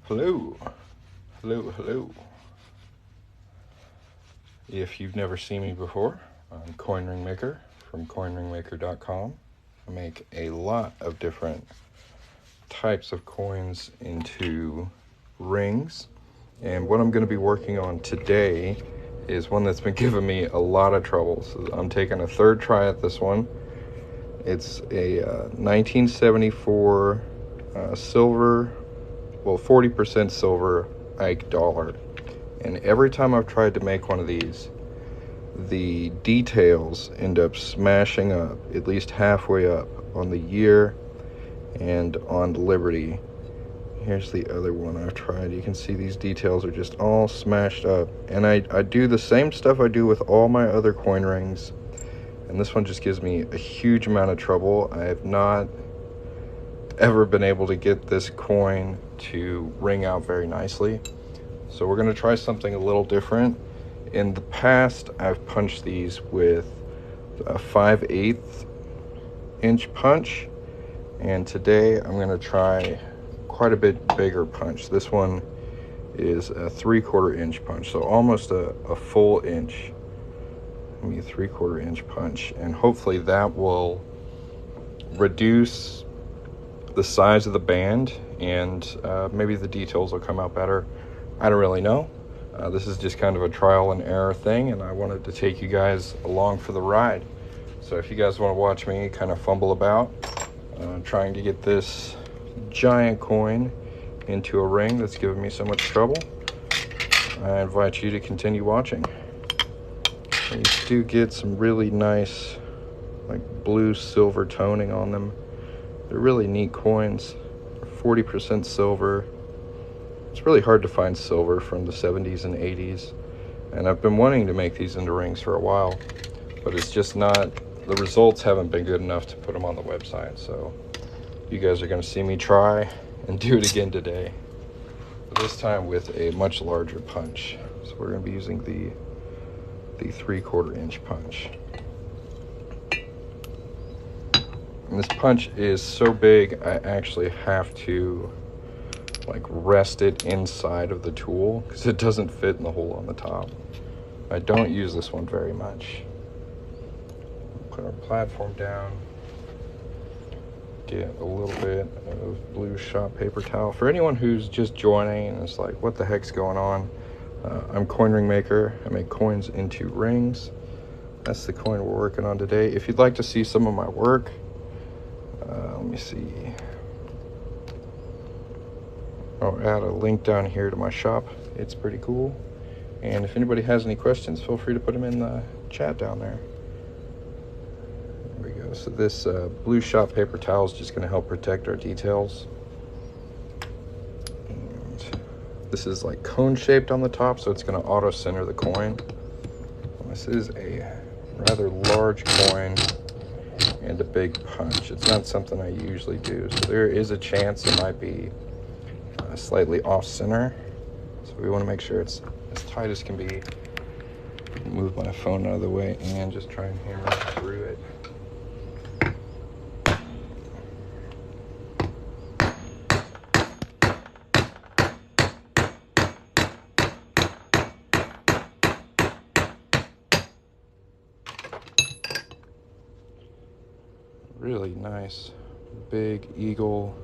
Hello, hello. If you've never seen me before, I'm Coin Ring Maker from coinringmaker.com. I make a lot of different types of coins into rings. And what I'm going to be working on today is one that's been giving me a lot of trouble. So I'm taking a third try at this one. It's a 1974 silver, 40% silver Ike dollar. And every time I've tried to make one of these, the details end up smashing up, at least halfway up, on the year and on the Liberty. Here's the other one I've tried. You can see these details are just all smashed up. And I do the same stuff I do with all my other coin rings. And this one just gives me a huge amount of trouble. I have not ever been able to get this coin to ring out very nicely. So we're going to try something a little different. In the past, I've punched these with a 5/8 inch punch. And today I'm going to try quite a bit bigger punch. This one is a 3/4 inch punch, so almost a full inch. Give me a 3/4 inch punch, and hopefully that will reduce the size of the band, and maybe the details will come out better. I don't really know. This is just kind of a trial and error thing, and I wanted to take you guys along for the ride. So if you guys want to watch me kind of fumble about trying to get this giant coin into a ring that's giving me so much trouble, I invite you to continue watching. These do get some really nice like blue silver toning on them. They're really neat coins. 40% silver. It's really hard to find silver from the 70s and 80s, and I've been wanting to make these into rings for a while, but it's just not, the results haven't been good enough to put them on the website. So you guys are going to see me try and do it again today, but this time with a much larger punch. So we're going to be using the 3/4 inch punch. And this punch is so big, I actually have to like rest it inside of the tool because it doesn't fit in the hole on the top. I don't use this one very much. Put our platform down. Get a little bit of blue shop paper towel. For anyone who's just joining and it's like, what the heck's going on? I'm Coin Ring Maker. I make coins into rings. That's the coin we're working on today. If you'd like to see some of my work, let me see. I'll add a link down here to my shop. It's pretty cool. And if anybody has any questions, feel free to put them in the chat down there. There we go. So this blue shop paper towel is just going to help protect our details. And this is like cone shaped on the top, so it's going to auto center the coin. This is a rather large coin and a big punch. It's not something I usually do, so there is a chance it might be slightly off center. So we want to make sure it's as tight as can be. Move my phone out of the way and just try and hammer through it. Really nice big eagle,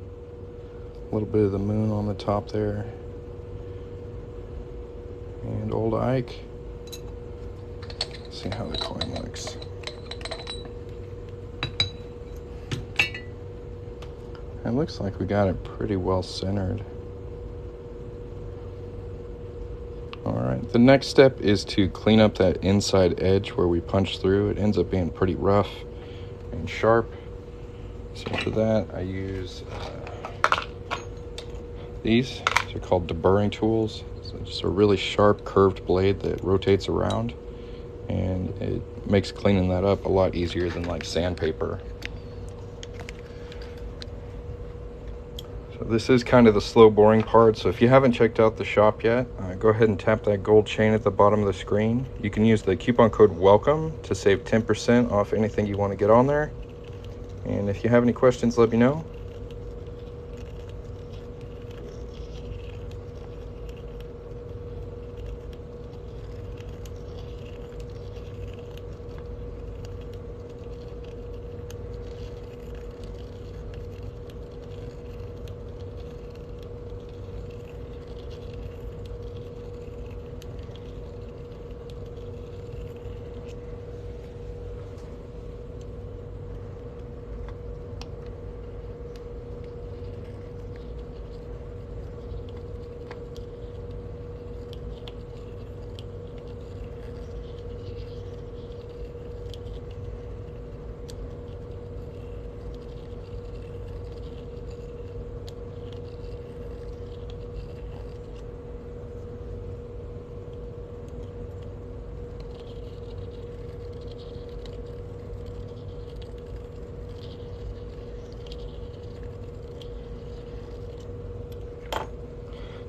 a little bit of the moon on the top there, and old Ike. See how the coin looks. It looks like we got it pretty well centered. Alright, the next step is to clean up that inside edge where we punched through. It ends up being pretty rough and sharp. So for that, I use these. They're called deburring tools. So just a really sharp curved blade that rotates around, and it makes cleaning that up a lot easier than like sandpaper. So this is kind of the slow boring part. So if you haven't checked out the shop yet, go ahead and tap that gold chain at the bottom of the screen. You can use the coupon code WELCOME to save 10% off anything you want to get on there. And if you have any questions, let me know.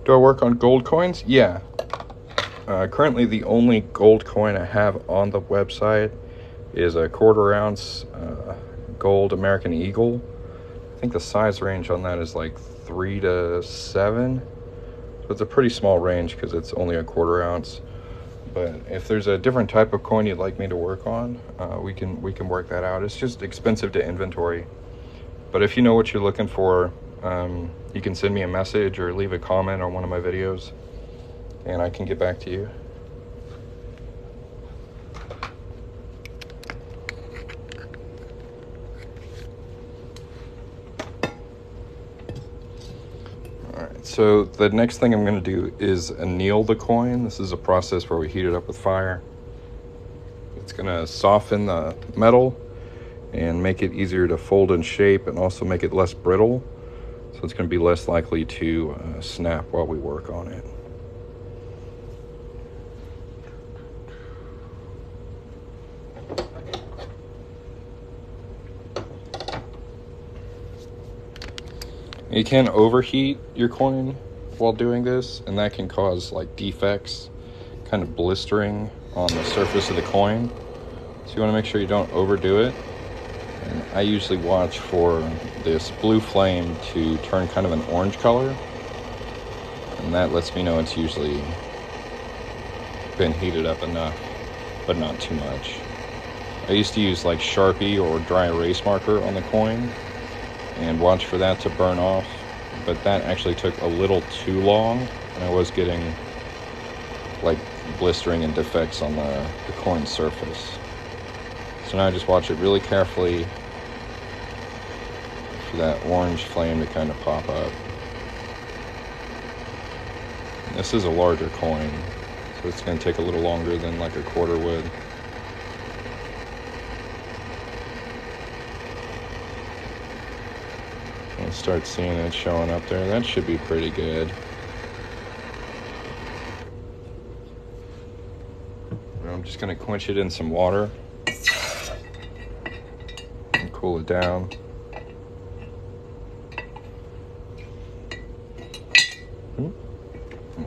Do I work on gold coins? Yeah. Currently, the only gold coin I have on the website is a 1/4 ounce gold American Eagle. I think the size range on that is like 3 to 7. So it's a pretty small range because it's only a 1/4 ounce. But if there's a different type of coin you'd like me to work on, we can work that out. It's just expensive to inventory. But if you know what you're looking for, you can send me a message or leave a comment on one of my videos, and I can get back to you. Alright, so the next thing I'm going to do is anneal the coin. This is a process where we heat it up with fire. It's going to soften the metal and make it easier to fold and shape, and also make it less brittle. So it's going to be less likely to snap while we work on it. You can overheat your coin while doing this, and that can cause like defects, kind of blistering on the surface of the coin. So you want to make sure you don't overdo it. And I usually watch for this blue flame to turn kind of an orange color, and that lets me know it's usually been heated up enough, but not too much. I used to use like Sharpie or dry erase marker on the coin and watch for that to burn off, but that actually took a little too long, and I was getting like blistering and defects on the coin surface. So now I just watch it really carefully for that orange flame to kind of pop up. This is a larger coin, so it's going to take a little longer than like a 1/4 would. I'll start seeing it showing up there. That should be pretty good. I'm just going to quench it in some water and cool it down. We'll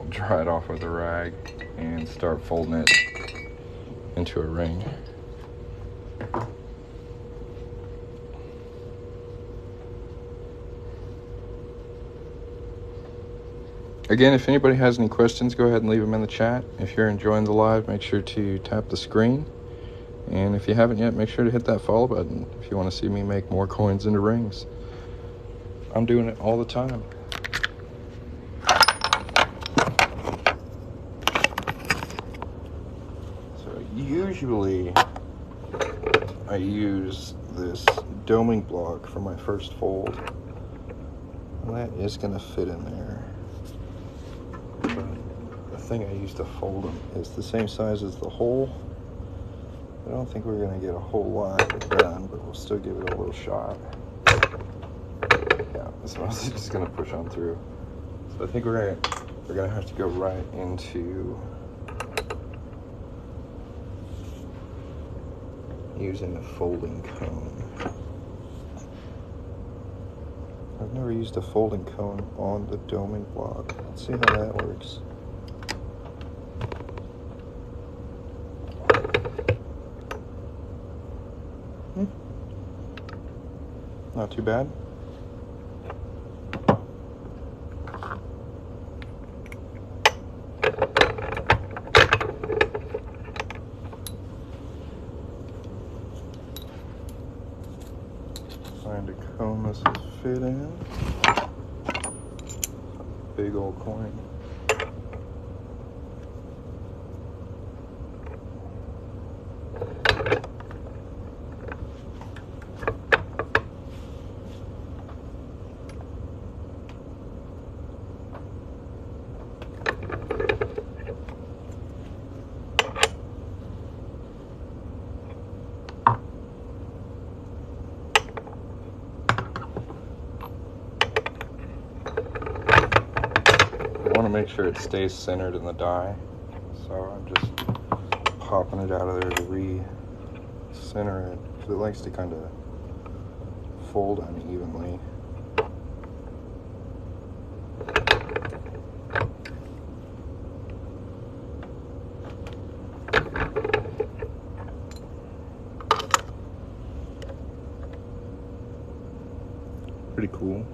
dry it off with a rag and start folding it into a ring. Again, if anybody has any questions, go ahead and leave them in the chat. If you're enjoying the live, make sure to tap the screen. And if you haven't yet, make sure to hit that follow button if you want to see me make more coins into rings. I'm doing it all the time. So usually I use this doming block for my first fold. And that is going to fit in there. The thing I use to fold them is the same size as the hole. I don't think we're going to get a whole lot done, but we'll still give it a little shot. Yeah, so I was just going to push on through. So I think we're going to have to go right into using a folding cone. I've never used a folding cone on the doming block. Let's see how that works. Not too bad. Find a cone this will fit in. Big old coin. Make sure it stays centered in the die, so I'm just popping it out of there to re-center it, because it likes to kind of fold unevenly. pretty cool.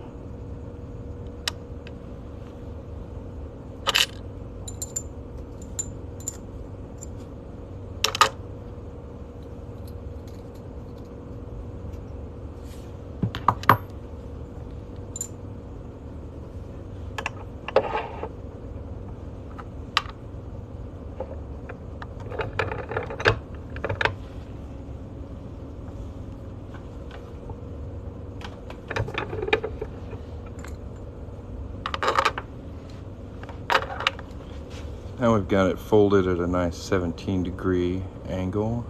Now we've got it folded at a nice 17-degree angle.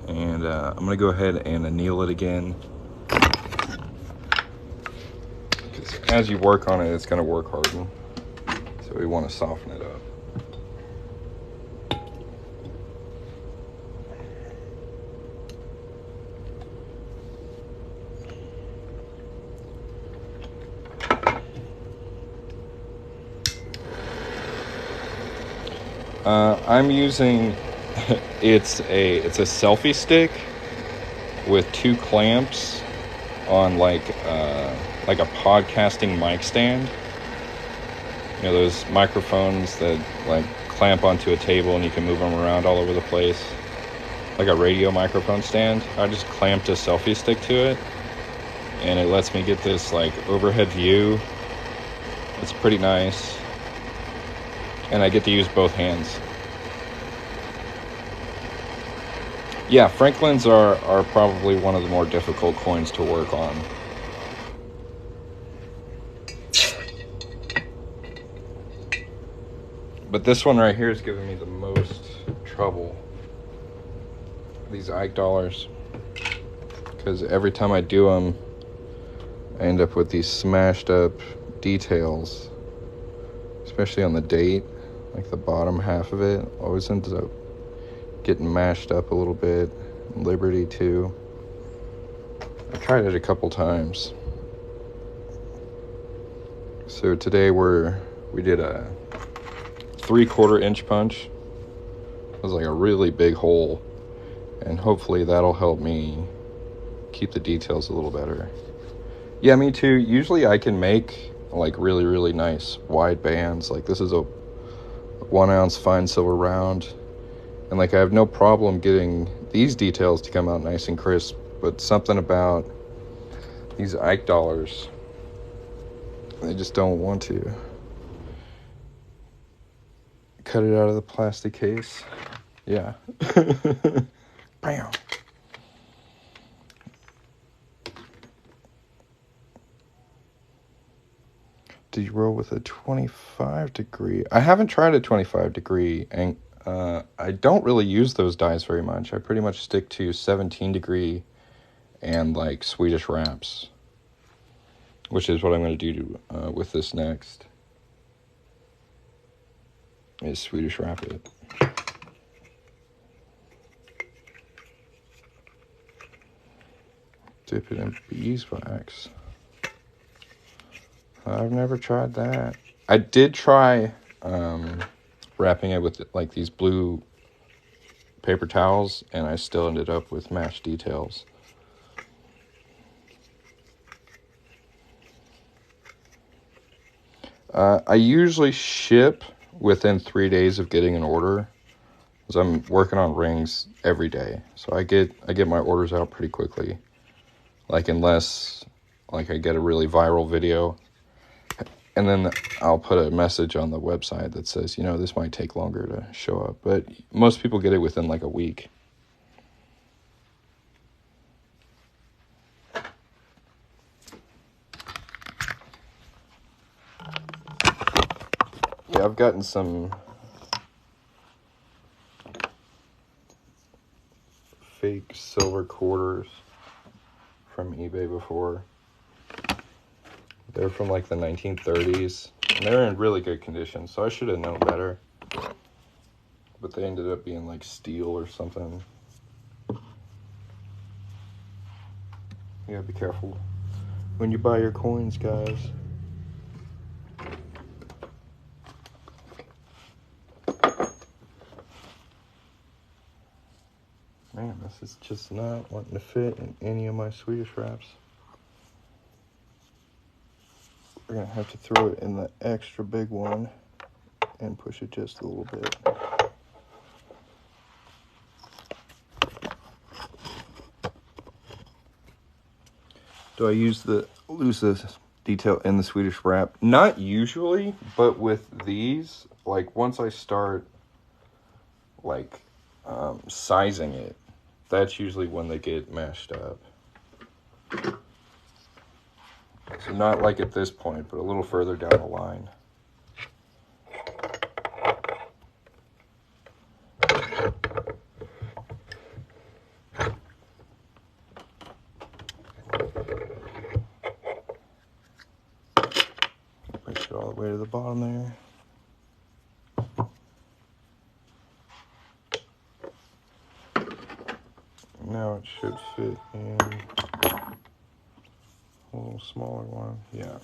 And I'm going to go ahead and anneal it again. Because as you work on it, it's going to work harden. So we want to soften it up. I'm using it's a selfie stick with 2 clamps on like a podcasting mic stand. You know, those microphones that like clamp onto a table and you can move them around all over the place, like a radio microphone stand. I just clamped a selfie stick to it, and it lets me get this like overhead view. It's pretty nice. And I get to use both hands. Yeah, Franklins are probably one of the more difficult coins to work on. But this one right here is giving me the most trouble. These Ike dollars. Because every time I do them, I end up with these smashed up details. Especially on the date. Like the bottom half of it always ends up getting mashed up a little bit. Liberty too. I tried it a couple times. So today we did a 3/4 inch punch. It was like a really big hole, and hopefully that'll help me keep the details a little better. Yeah, me too. Usually I can make like really, really nice wide bands. Like this is a 1 ounce fine silver round, and like I have no problem getting these details to come out nice and crisp, but something about these Ike dollars, they just don't want to. Cut it out of the plastic case. Yeah. Bam. Did you roll with a 25-degree? I haven't tried a 25-degree, and I don't really use those dies very much. I pretty much stick to 17-degree and like Swedish wraps, which is what I'm going to do with this next, is Swedish wrap it. Dip it in beeswax. I've never tried that. I did try wrapping it with like these blue paper towels, and I still ended up with mashed details. I usually ship within 3 days of getting an order, because I'm working on rings every day. So I get my orders out pretty quickly. Like unless like I get a really viral video, and then I'll put a message on the website that says, you know, this might take longer to show up. But most people get it within like a week. Yeah, I've gotten some fake silver quarters from eBay before. They're from like the 1930s, and they're in really good condition, so I should have known better. But they ended up being like steel or something. You gotta be careful when you buy your coins, guys. Man, This is just not wanting to fit in any of my Swedish wraps. We're gonna have to throw it in the extra big one and push it just a little bit. Do I use the loosest detail in the Swedish wrap? Not usually, but with these, like once I start like sizing it, that's usually when they get mashed up. So not like at this point, but a little further down the line. Push it all the way to the bottom there. Now it should fit in a little smaller one. Yeah.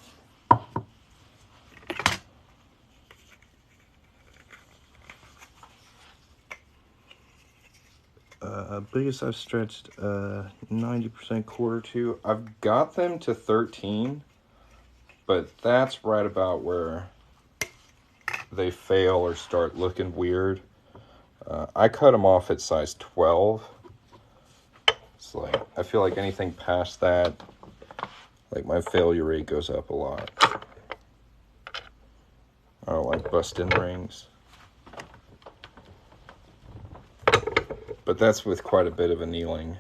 Biggest I've stretched 90% quarter to. I've got them to 13, but that's right about where they fail or start looking weird. I cut them off at size 12. It's like, I feel like anything past that, like my failure rate goes up a lot. I don't like busting rings. But that's with quite a bit of annealing.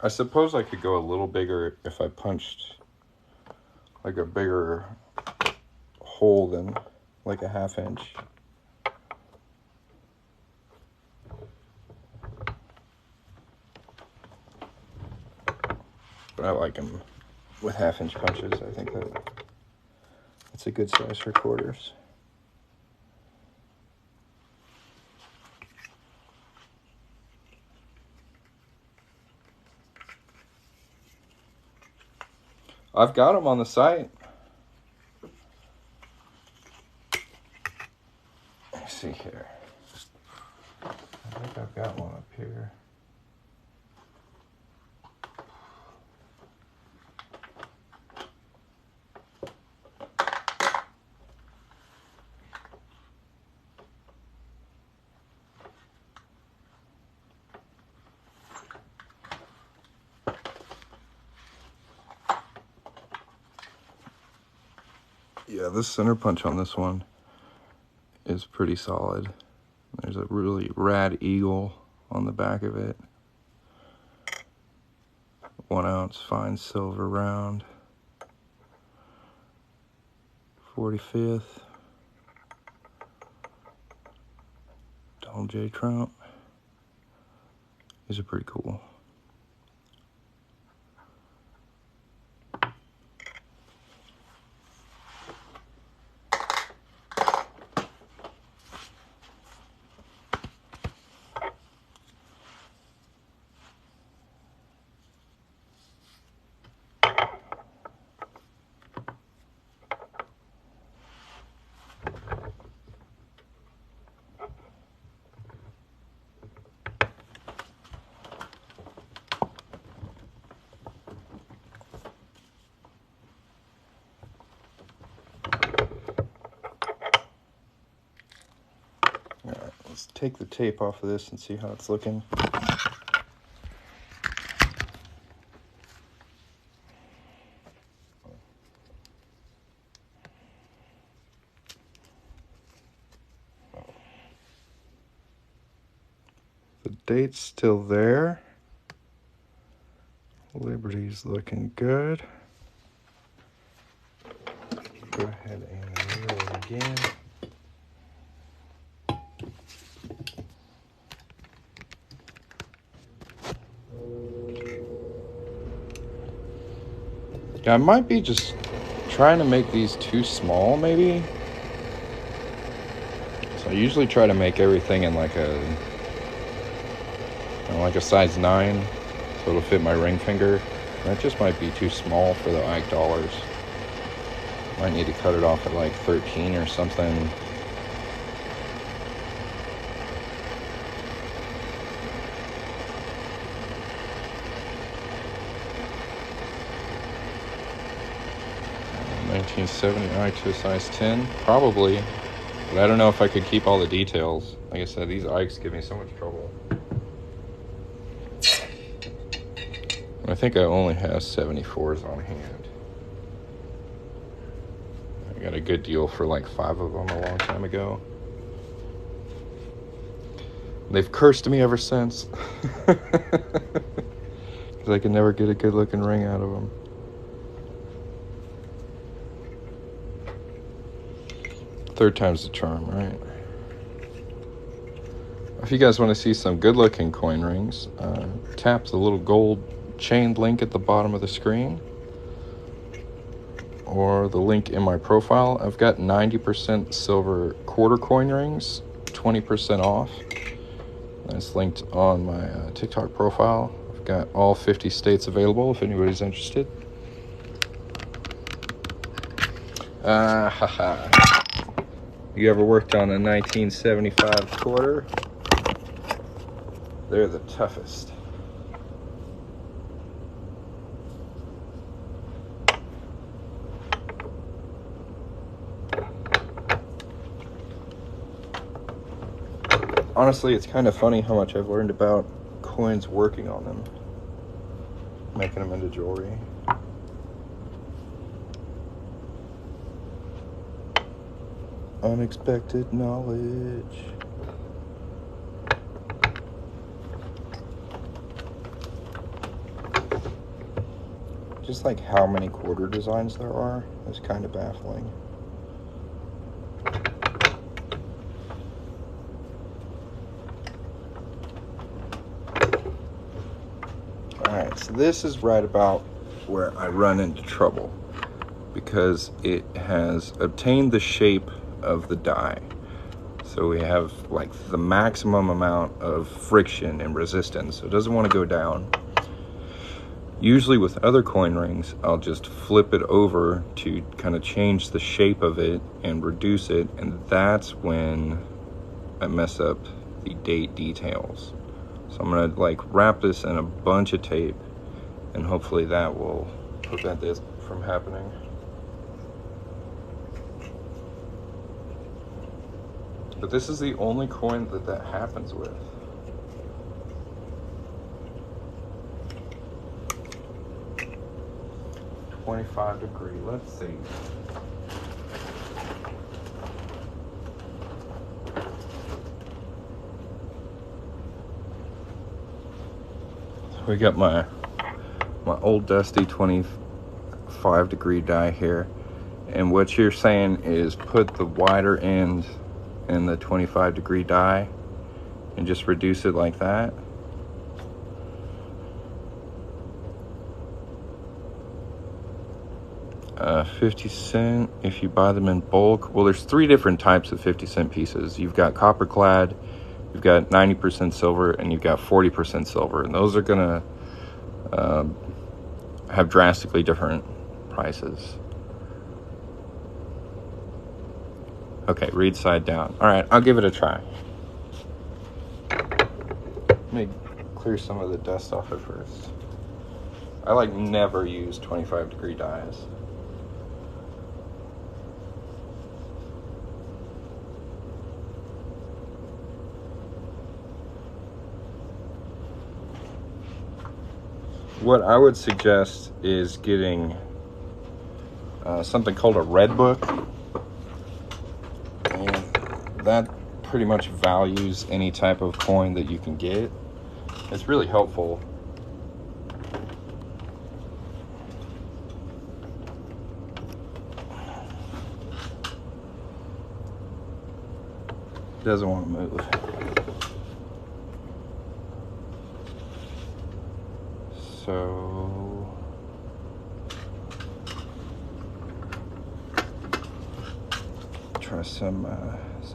I suppose I could go a little bigger if I punched like a bigger hole than like a 1/2 inch. But I like them with 1/2 inch punches. I think that's a good size for quarters. I've got them on the site. Let's see here. I think I've got one up here. Yeah, this center punch on this one is pretty solid. There's a really rad eagle on the back of it. 1 ounce fine silver round. 45th. Donald J. Trump. These are pretty cool. Alright, let's take the tape off of this and see how it's looking. The date's still there. Liberty's looking good. Go ahead and anneal it again. Yeah, I might be just trying to make these too small, maybe. So I usually try to make everything in like a size 9, so it'll fit my ring finger. That just might be too small for the Ike dollars. Might need to cut it off at like 13 or something. $1970 Ike to a size 10, probably. But I don't know if I could keep all the details. Like I said, these Ikes give me so much trouble. I think I only have 74s on hand. I got a good deal for like 5 of them a long time ago. They've cursed me ever since. Because I can never get a good looking ring out of them. Third time's the charm, right? If you guys want to see some good looking coin rings, tap the little gold chained link at the bottom of the screen, or the link in my profile. I've got 90% silver quarter coin rings, 20% off. That's linked on my TikTok profile. I've got all 50 states available if anybody's interested. You ever worked on a 1975 quarter? They're the toughest. Honestly, it's kind of funny how much I've learned about coins working on them, making them into jewelry. Unexpected knowledge. Just like how many quarter designs there are is kind of baffling. Alright, so this is right about where I run into trouble, because it has obtained the shape of the die. So we have like the maximum amount of friction and resistance, so it doesn't want to go down. Usually with other coin rings, I'll just flip it over to kind of change the shape of it and reduce it, and that's when I mess up the date details. So I'm gonna like wrap this in a bunch of tape, and hopefully that will prevent this from happening. But this is the only coin that happens with. $25 degree, let's see. We got my old dusty 25 degree die here. And what you're saying is put the wider end in the 25 degree die and just reduce it like that. $0.50 if you buy them in bulk. Well, there's 3 different types of 50-cent pieces. You've got copper clad, you've got 90% silver, and you've got 40% silver, and those are gonna have drastically different prices. Okay, read side down. All right, I'll give it a try. Let me clear some of the dust off at first. I like never use 25 degree dies. What I would suggest is getting something called a red book. And that pretty much values any type of coin that you can get. It's really helpful. Doesn't want to move. So try some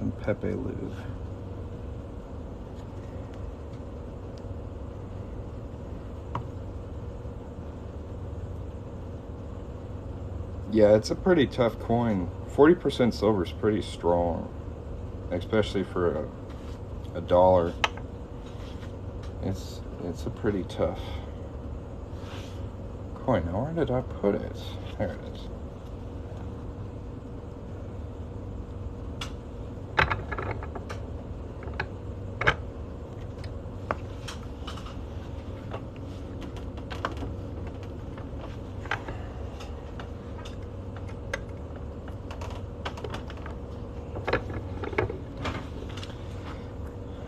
some Pepe lube. Yeah, it's a pretty tough coin. 40% silver is pretty strong, especially for a dollar. It's a pretty tough coin. Now, where did I put it? There it is.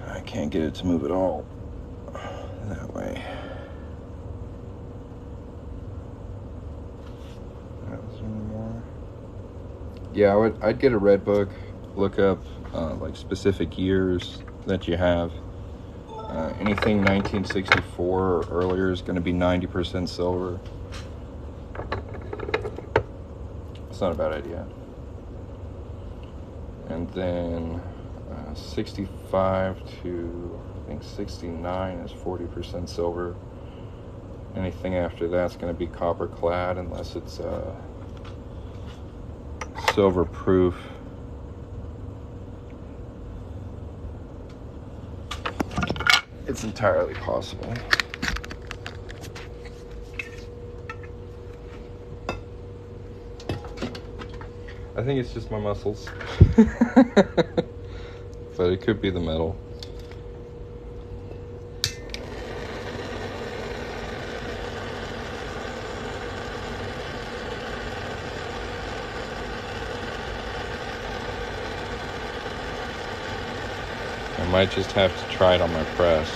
I can't get it to move at all that way. Yeah, I'd get a red book, look up like specific years that you have. Anything 1964 or earlier is going to be 90% silver. It's not a bad idea. And then 65 to I think 69 is 40% silver. Anything after that's going to be copper clad unless it's silver proof. It's entirely possible. I think it's just my muscles. But it could be the metal. I might just have to try it on my press.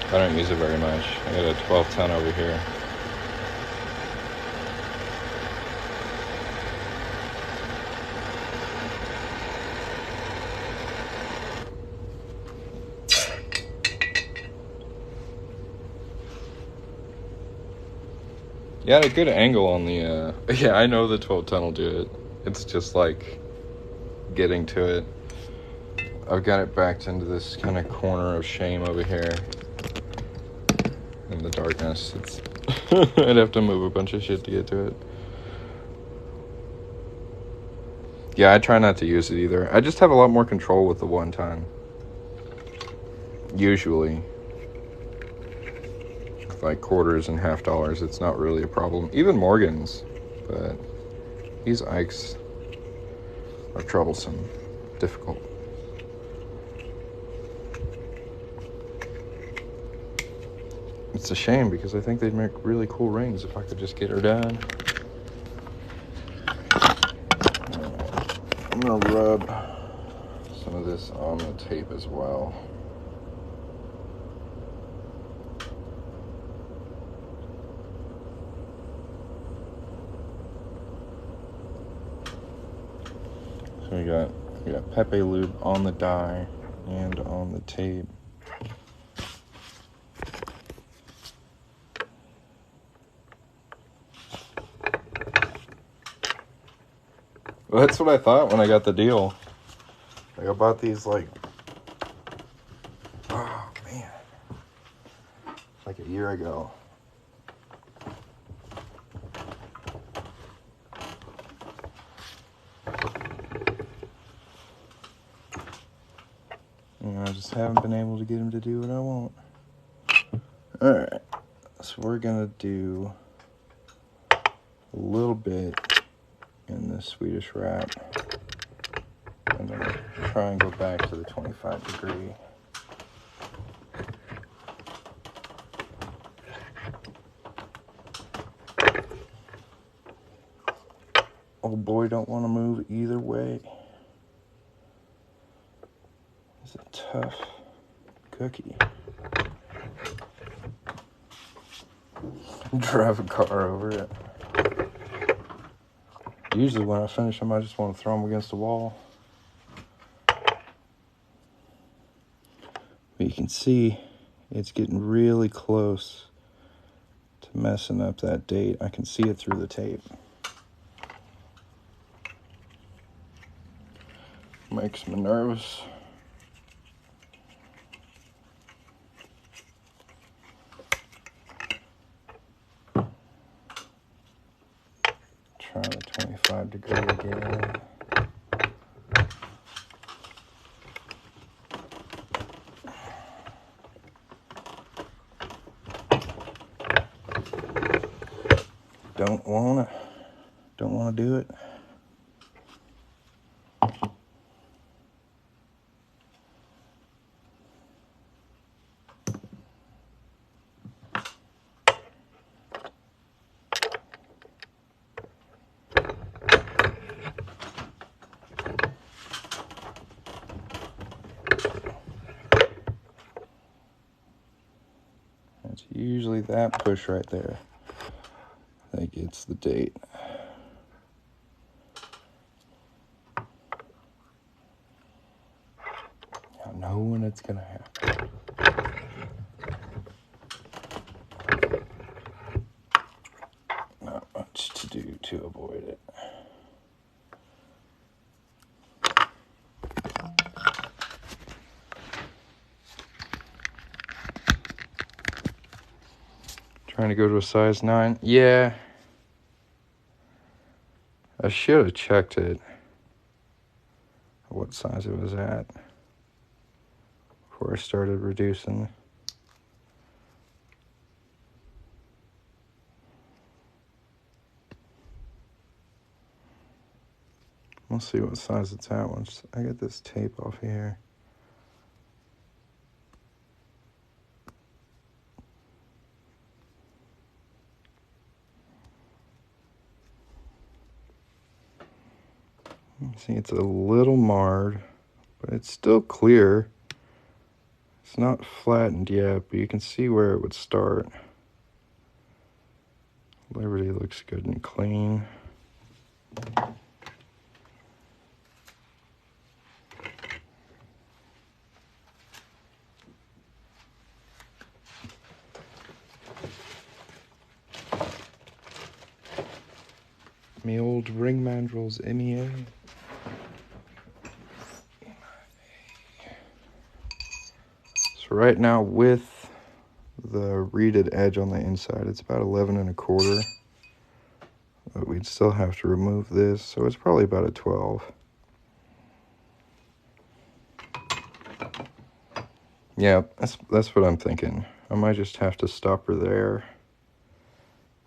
I don't use it very much. I got a 12-ton over here. Yeah, a good angle on the, yeah, I know the 12-ton will do it. It's just like getting to it. I've got it backed into this kind of corner of shame over here. In the darkness, it's I'd have to move a bunch of shit to get to it. Yeah, I try not to use it either. I just have a lot more control with the 1-ton. Usually. Like quarters and half dollars, it's not really a problem. Even Morgan's, but these Ikes are troublesome, difficult. It's a shame because I think they'd make really cool rings if I could just get her done. I'm gonna rub some of this on the tape as well. So we got Pepe lube on the die and on the tape. Well, that's what I thought when I got the deal. Like I bought these like, oh man, like a year ago. And I just haven't been able to get him to do what I want. Alright, so we're gonna do a little bit in the Swedish wrap. I'm gonna try and go back to the 25 degree. Old boy don't want to move either way. It's a tough cookie. Drive a car over it. Usually when I finish them, I just want to throw them against the wall. But you can see it's getting really close to messing up that date. I can see it through the tape. makes me nervous. Try the 25-degree again. Don't wanna do it. It's usually that push right there that gets the date. I know when it's gonna happen. Not much to do to avoid it. Trying to go to a size 9. Yeah. I should have checked it. What size it was at before I started reducing. We'll see what size it's at once I get this tape off here. See, it's a little marred, but it's still clear. It's not flattened yet, but you can see where it would start. Liberty looks good and clean. Me old ring mandrels MEA. So right now with the reeded edge on the inside, it's about 11 1/4. But we'd still have to remove this, so it's probably about a 12. Yeah, that's what I'm thinking. I might just have to stop her there.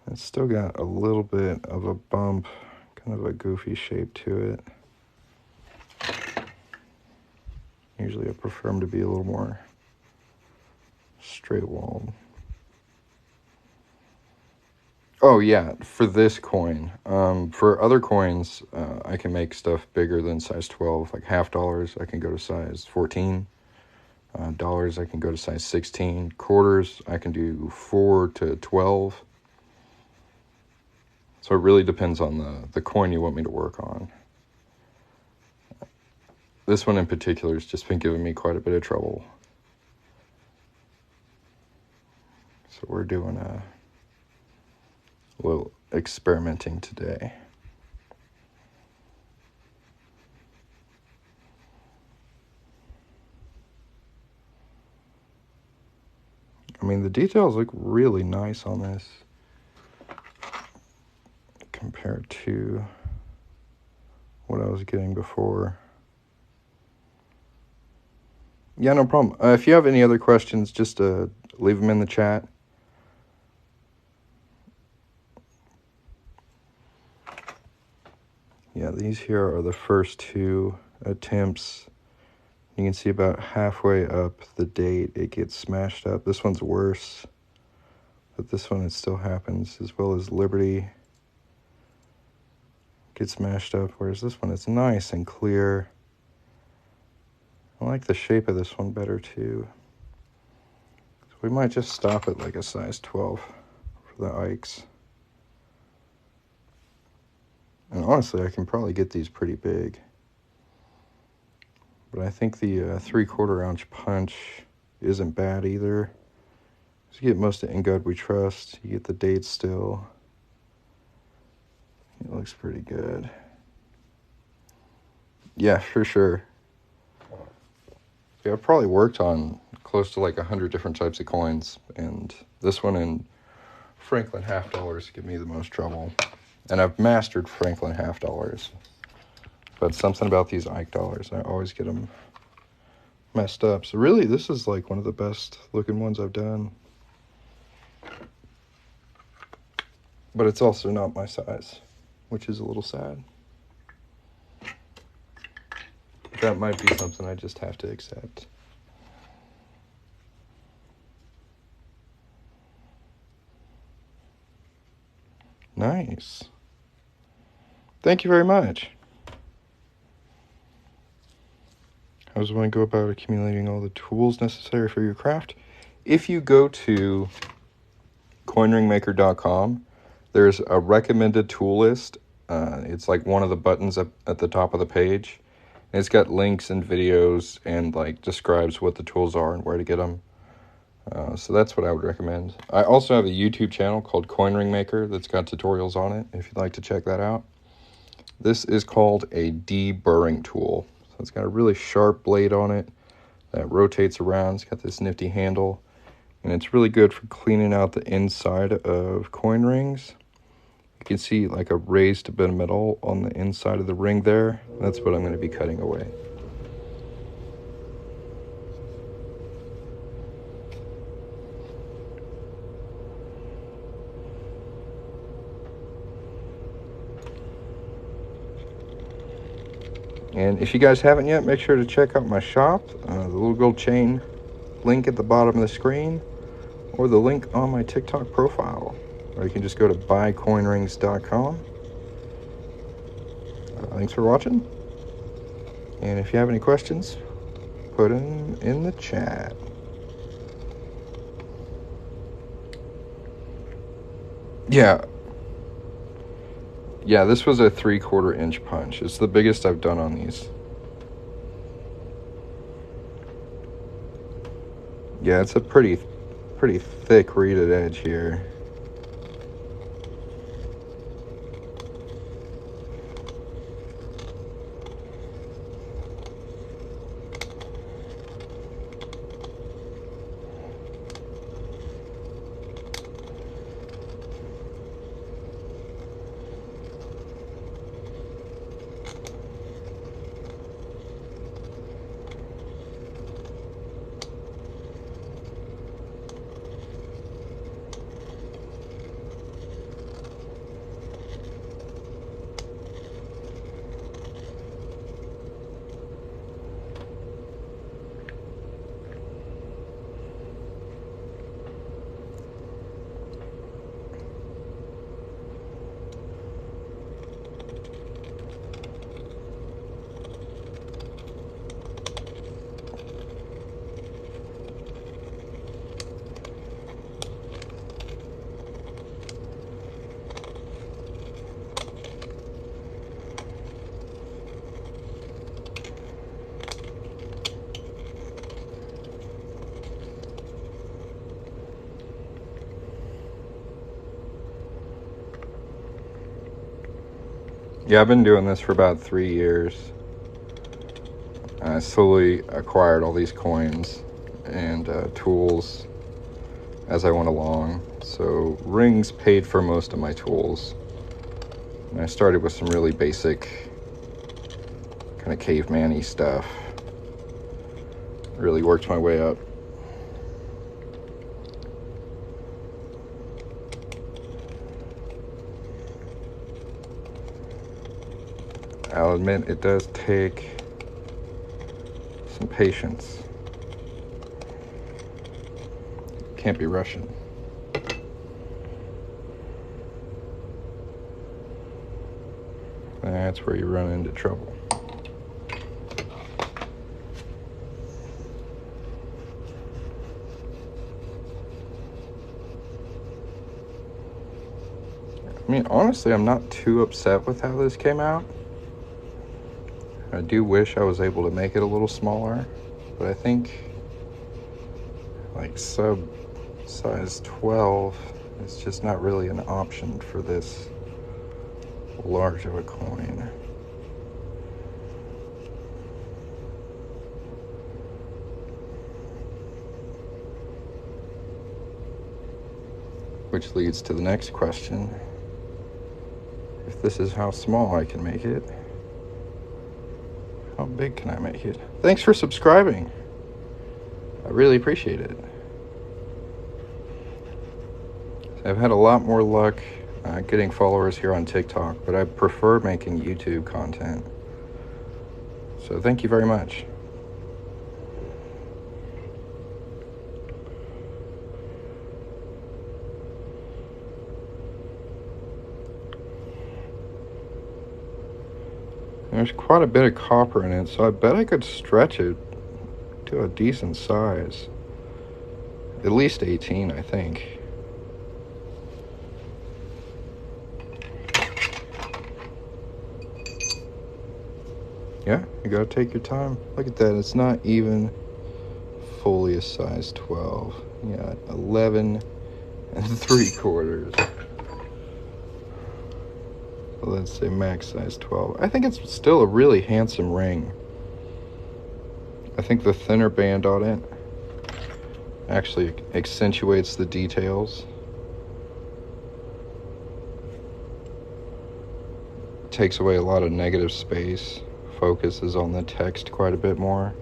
It's still got a little bit of a bump, kind of a goofy shape to it. Usually I prefer them to be a little more straight-walled. Oh yeah, for this coin. For other coins, I can make stuff bigger than size 12, like $half, I can go to size 14. Dollars, I can go to size 16. Quarters, I can do 4 to 12. So it really depends on the coin you want me to work on. This one in particular has just been giving me quite a bit of trouble. So we're doing a little experimenting today. I mean, the details look really nice on this compared to what I was getting before. Yeah, no problem. If you have any other questions, just leave them in the chat. Yeah, these here are the first 2 attempts. You can see about halfway up the date, it gets smashed up. This one's worse, but this one, it still happens, as well as Liberty gets smashed up, whereas this one is nice and clear. I like the shape of this one better too. So we might just stop at like a size 12 for the Ikes. And honestly, I can probably get these pretty big. But I think the 3/4 ounce punch isn't bad either. So you get most of In God We Trust. You get the date still. It looks pretty good. Yeah, for sure. Yeah, I've probably worked on close to like 100 different types of coins, and this one and Franklin half dollars give me the most trouble. And I've mastered Franklin half dollars, but something about these Ike dollars, I always get them messed up. So really, this is like one of the best looking ones I've done. But it's also not my size, which is a little sad. That might be something I just have to accept. Nice. Thank you very much. How does one go about accumulating all the tools necessary for your craft? If you go to coinringmaker.com, there's a recommended tool list. It's like one of the buttons up at the top of the page. And it's got links and videos and like describes what the tools are and where to get them. So that's what I would recommend. I also have a YouTube channel called Coin Ring Maker that's got tutorials on it if you'd like to check that out. This is called a deburring tool. So it's got a really sharp blade on it that rotates around. It's got this nifty handle, and it's really good for cleaning out the inside of coin rings. You can see like a raised bit of metal on the inside of the ring there. That's what I'm going to be cutting away. And if you guys haven't yet, make sure to check out my shop, the little gold chain link at the bottom of the screen, or the link on my TikTok profile, or you can just go to buycoinrings.com. Thanks for watching, and if you have any questions, put them in the chat. Yeah, this was a 3/4 inch punch. It's the biggest I've done on these. Yeah, it's a pretty thick reeded edge here. Yeah, I've been doing this for about 3 years. I slowly acquired all these coins and tools as I went along. So rings paid for most of my tools. And I started with some really basic kind of caveman-y stuff. Really worked my way up. I'll admit it does take some patience. Can't be rushing. That's where you run into trouble. I mean, honestly, I'm not too upset with how this came out. I do wish I was able to make it a little smaller, but I think like sub size 12 is just not really an option for this large of a coin. which leads to the next question. If this is how small I can make it, how big can I make it? Thanks for subscribing. I really appreciate it. I've had a lot more luck getting followers here on TikTok, but I prefer making YouTube content. So thank you very much. There's quite a bit of copper in it, so I bet I could stretch it to a decent size. At least 18, I think. Yeah, you gotta take your time. Look at that, it's not even fully a size 12. You got 11 3/4. So let's say max size 12. I think it's still a really handsome ring. I think the thinner band on it actually accentuates the details. Takes away a lot of negative space. Focuses on the text quite a bit more.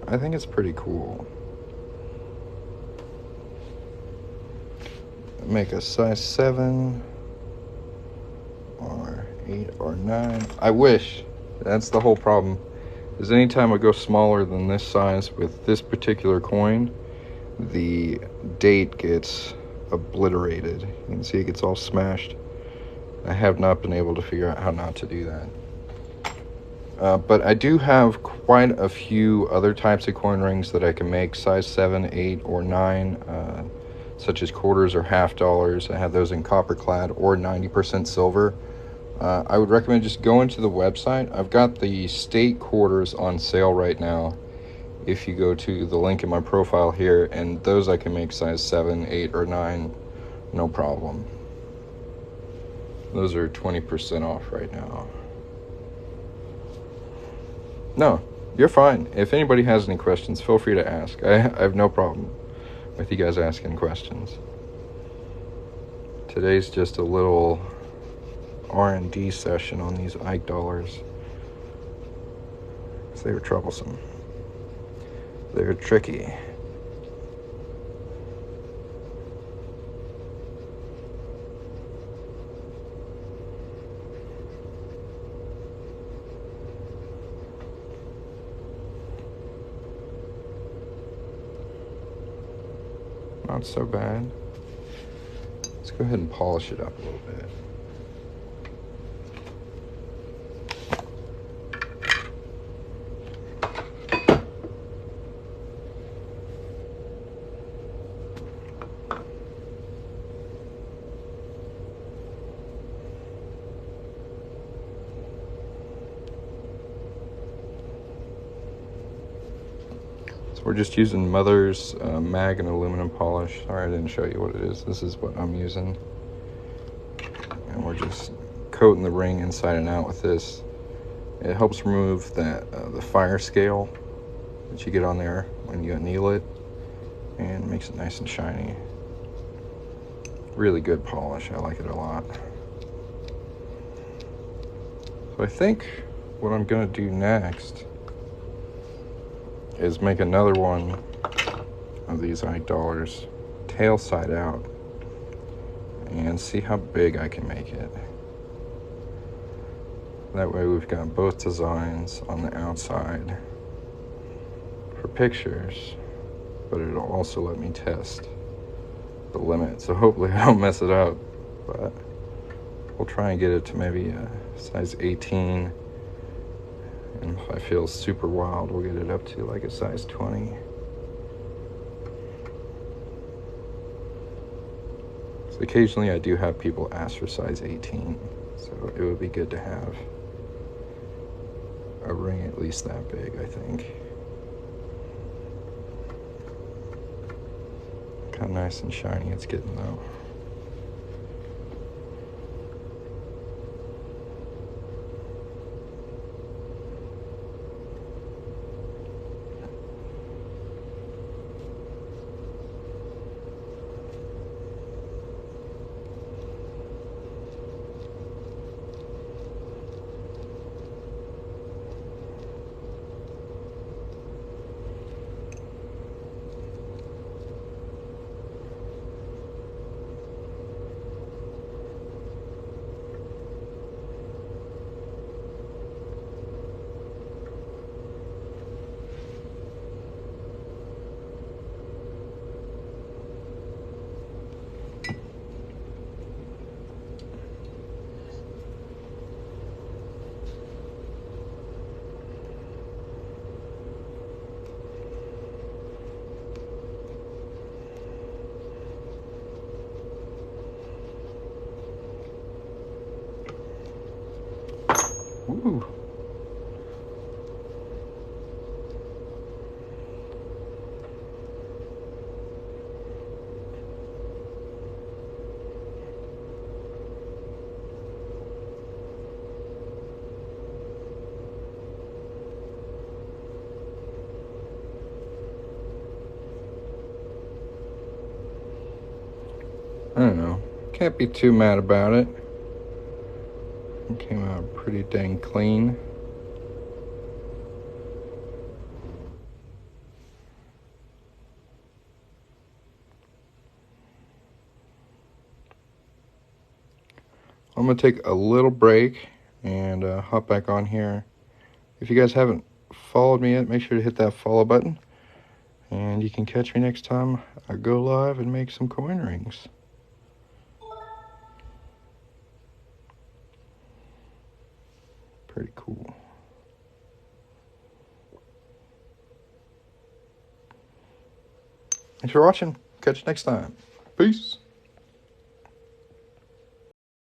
I think it's pretty cool. Make a size 7 or 8 or 9. I wish. That's the whole problem. Is anytime I go smaller than this size with this particular coin, the date gets obliterated. You can see it gets all smashed. I have not been able to figure out how not to do that. But I do have quite a few other types of coin rings that I can make size 7, 8, or 9, such as quarters or half dollars. I have those in copper clad or 90% silver. I would recommend just going to the website. I've got the state quarters on sale right now. If you go to the link in my profile here, and those I can make size 7, 8, or 9, no problem. Those are 20% off right now. No, you're fine. If anybody has any questions, feel free to ask. I have no problem with you guys asking questions. Today's just a little R&D session on these Ike dollars. Because they were troublesome. They're tricky. Not so bad. Let's go ahead and polish it up a little bit. We're just using Mother's mag and aluminum polish. Sorry I didn't show you what it is. This is what I'm using. And we're just coating the ring inside and out with this. It helps remove that the fire scale that you get on there when you anneal it, and makes it nice and shiny. Really good polish. I like it a lot. So I think what I'm gonna do next is make another one of these Ike dollars tail side out and see how big I can make it. That way we've got both designs on the outside for pictures, but it'll also let me test the limit. So hopefully I don't mess it up, but we'll try and get it to maybe a size 18. And if I feel super wild, we'll get it up to like a size 20. So occasionally I do have people ask for size 18. So it would be good to have a ring at least that big, I think. Look how nice and shiny it's getting though. Ooh. I don't know. Can't be too mad about it. It came out pretty dang clean. I'm going to take a little break and hop back on here. If you guys haven't followed me yet, make sure to hit that follow button. And you can catch me next time I go live and make some coin rings. Pretty cool. Thanks for watching. Catch you next time. Peace.